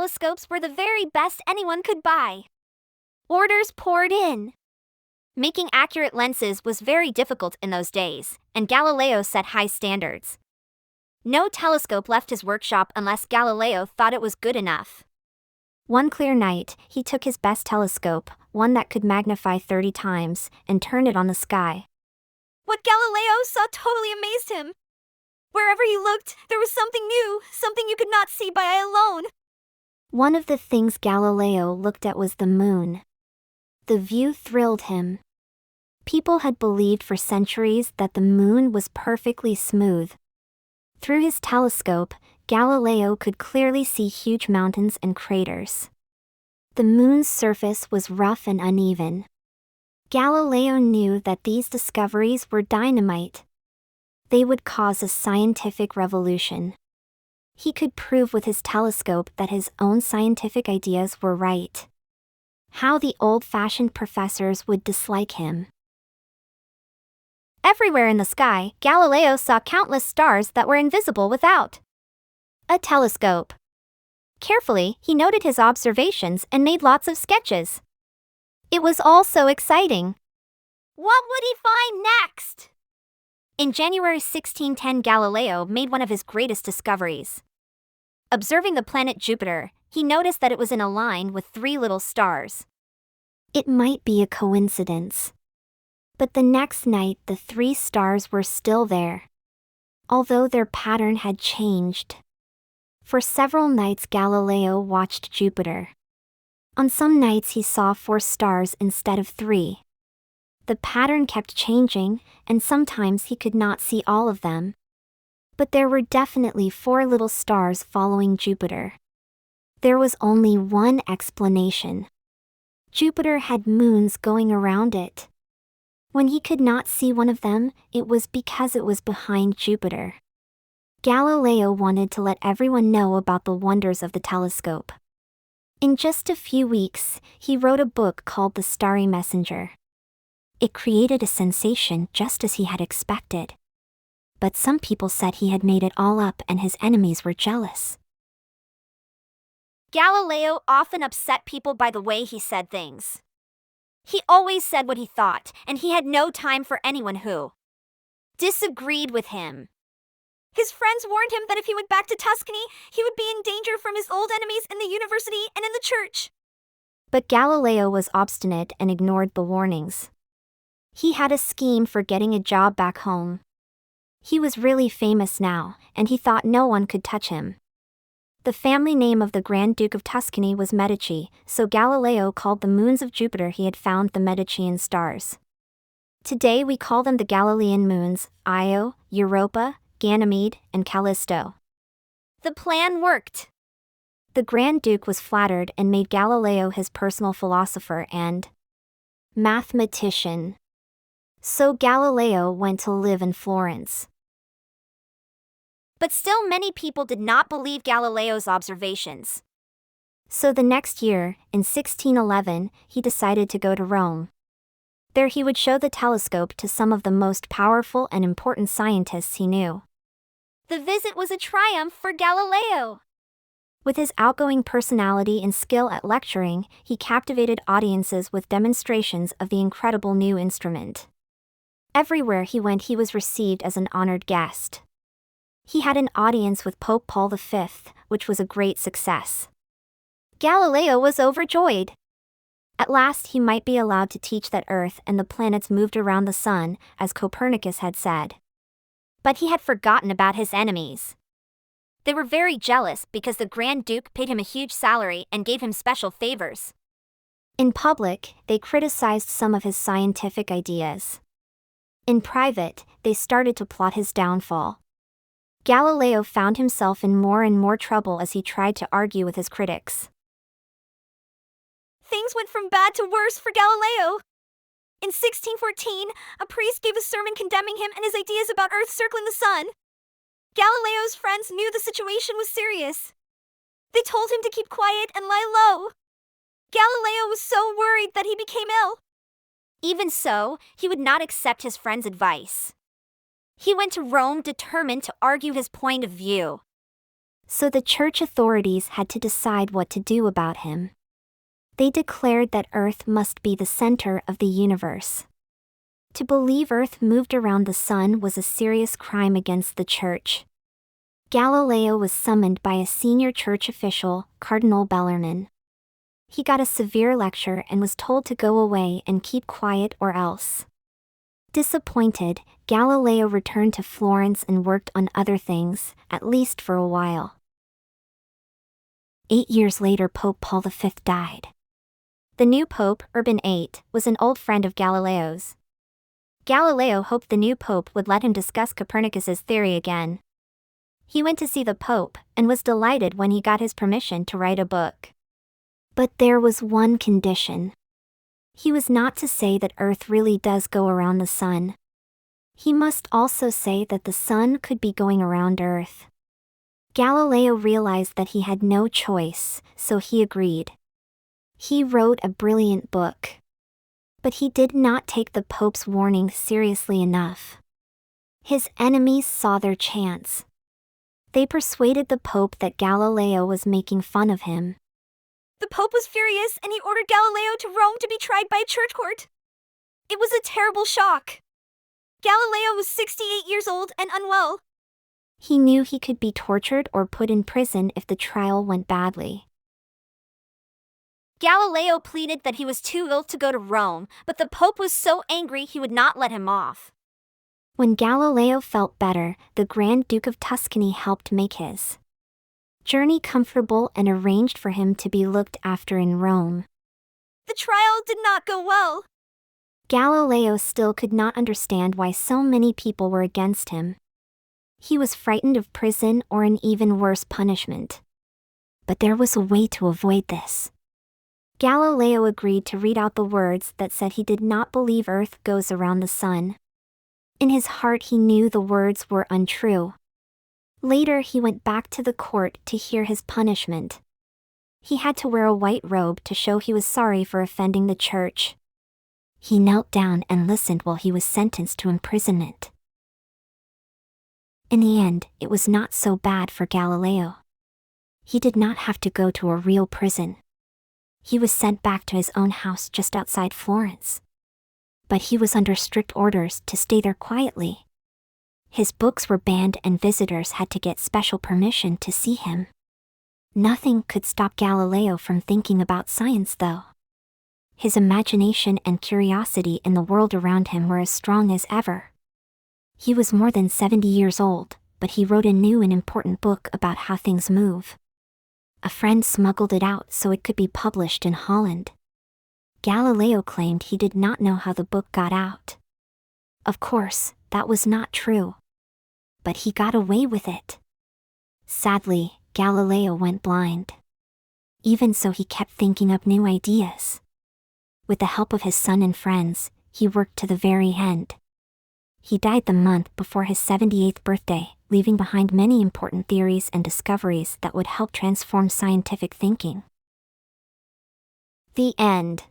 telescopes were the very best anyone could buy. Orders poured in. Making accurate lenses was very difficult in those days, and Galileo set high standards. No telescope left his workshop unless Galileo thought it was good enough. One clear night, he took his best telescope, one that could magnify 30 times, and turned it on the sky. What Galileo saw totally amazed him. Wherever he looked, there was something new, something you could not see by eye alone. One of the things Galileo looked at was the moon. The view thrilled him. People had believed for centuries that the moon was perfectly smooth. Through his telescope, Galileo could clearly see huge mountains and craters. The moon's surface was rough and uneven. Galileo knew that these discoveries were dynamite. They would cause a scientific revolution. He could prove with his telescope that his own scientific ideas were right. How the old-fashioned professors would dislike him. Everywhere in the sky, Galileo saw countless stars that were invisible without a telescope. Carefully, he noted his observations and made lots of sketches. It was all so exciting. What would he find next? In January 1610, Galileo made one of his greatest discoveries. Observing the planet Jupiter, he noticed that it was in a line with 3 little stars. It might be a coincidence. But the next night, the 3 stars were still there, although their pattern had changed. For several nights, Galileo watched Jupiter. On some nights, he saw 4 stars instead of 3. The pattern kept changing, and sometimes he could not see all of them. But there were definitely 4 little stars following Jupiter. There was only one explanation. Jupiter had moons going around it. When he could not see one of them, it was because it was behind Jupiter. Galileo wanted to let everyone know about the wonders of the telescope. In just a few weeks, he wrote a book called The Starry Messenger. It created a sensation just as he had expected. But some people said he had made it all up and his enemies were jealous. Galileo often upset people by the way he said things. He always said what he thought, and he had no time for anyone who disagreed with him. His friends warned him that if he went back to Tuscany, he would be in danger from his old enemies in the university and in the church. But Galileo was obstinate and ignored the warnings. He had a scheme for getting a job back home. He was really famous now, and he thought no one could touch him. The family name of the Grand Duke of Tuscany was Medici, so Galileo called the moons of Jupiter he had found the Medicean stars. Today we call them the Galilean moons, Io, Europa, Ganymede, and Callisto. The plan worked. The Grand Duke was flattered and made Galileo his personal philosopher and mathematician. So Galileo went to live in Florence. But still many people did not believe Galileo's observations. So the next year, in 1611, he decided to go to Rome. There he would show the telescope to some of the most powerful and important scientists he knew. The visit was a triumph for Galileo. With his outgoing personality and skill at lecturing, he captivated audiences with demonstrations of the incredible new instrument. Everywhere he went, he was received as an honored guest. He had an audience with Pope Paul V, which was a great success. Galileo was overjoyed. At last he might be allowed to teach that Earth and the planets moved around the sun, as Copernicus had said. But he had forgotten about his enemies. They were very jealous because the Grand Duke paid him a huge salary and gave him special favors. In public, they criticized some of his scientific ideas. In private, they started to plot his downfall. Galileo found himself in more and more trouble as he tried to argue with his critics. Things went from bad to worse for Galileo. In 1614, a priest gave a sermon condemning him and his ideas about Earth circling the sun. Galileo's friends knew the situation was serious. They told him to keep quiet and lie low. Galileo was so worried that he became ill. Even so, he would not accept his friend's advice. He went to Rome determined to argue his point of view. So the church authorities had to decide what to do about him. They declared that Earth must be the center of the universe. To believe Earth moved around the sun was a serious crime against the church. Galileo was summoned by a senior church official, Cardinal Bellarmine. He got a severe lecture and was told to go away and keep quiet or else. Disappointed, Galileo returned to Florence and worked on other things, at least for a while. 8 years later, Pope Paul V died. The new pope, Urban VIII, was an old friend of Galileo's. Galileo hoped the new pope would let him discuss Copernicus's theory again. He went to see the pope and was delighted when he got his permission to write a book. But there was one condition. He was not to say that Earth really does go around the sun. He must also say that the sun could be going around Earth. Galileo realized that he had no choice, so he agreed. He wrote a brilliant book. But he did not take the Pope's warning seriously enough. His enemies saw their chance. They persuaded the Pope that Galileo was making fun of him. The Pope was furious and he ordered Galileo to Rome to be tried by a church court. It was a terrible shock. Galileo was 68 years old and unwell. He knew he could be tortured or put in prison if the trial went badly. Galileo pleaded that he was too ill to go to Rome, but the Pope was so angry he would not let him off. When Galileo felt better, the Grand Duke of Tuscany helped make his journey comfortable and arranged for him to be looked after in Rome. The trial did not go well. Galileo still could not understand why so many people were against him. He was frightened of prison or an even worse punishment. But there was a way to avoid this. Galileo agreed to read out the words that said he did not believe Earth goes around the sun. In his heart he knew the words were untrue. Later he went back to the court to hear his punishment. He had to wear a white robe to show he was sorry for offending the church. He knelt down and listened while he was sentenced to imprisonment. In the end, it was not so bad for Galileo. He did not have to go to a real prison. He was sent back to his own house just outside Florence. But he was under strict orders to stay there quietly. His books were banned and visitors had to get special permission to see him. Nothing could stop Galileo from thinking about science, though. His imagination and curiosity in the world around him were as strong as ever. He was more than 70 years old, but he wrote a new and important book about how things move. A friend smuggled it out so it could be published in Holland. Galileo claimed he did not know how the book got out. Of course, that was not true. But he got away with it. Sadly, Galileo went blind. Even so, he kept thinking up new ideas. With the help of his son and friends, he worked to the very end. He died the month before his 78th birthday, leaving behind many important theories and discoveries that would help transform scientific thinking. The end.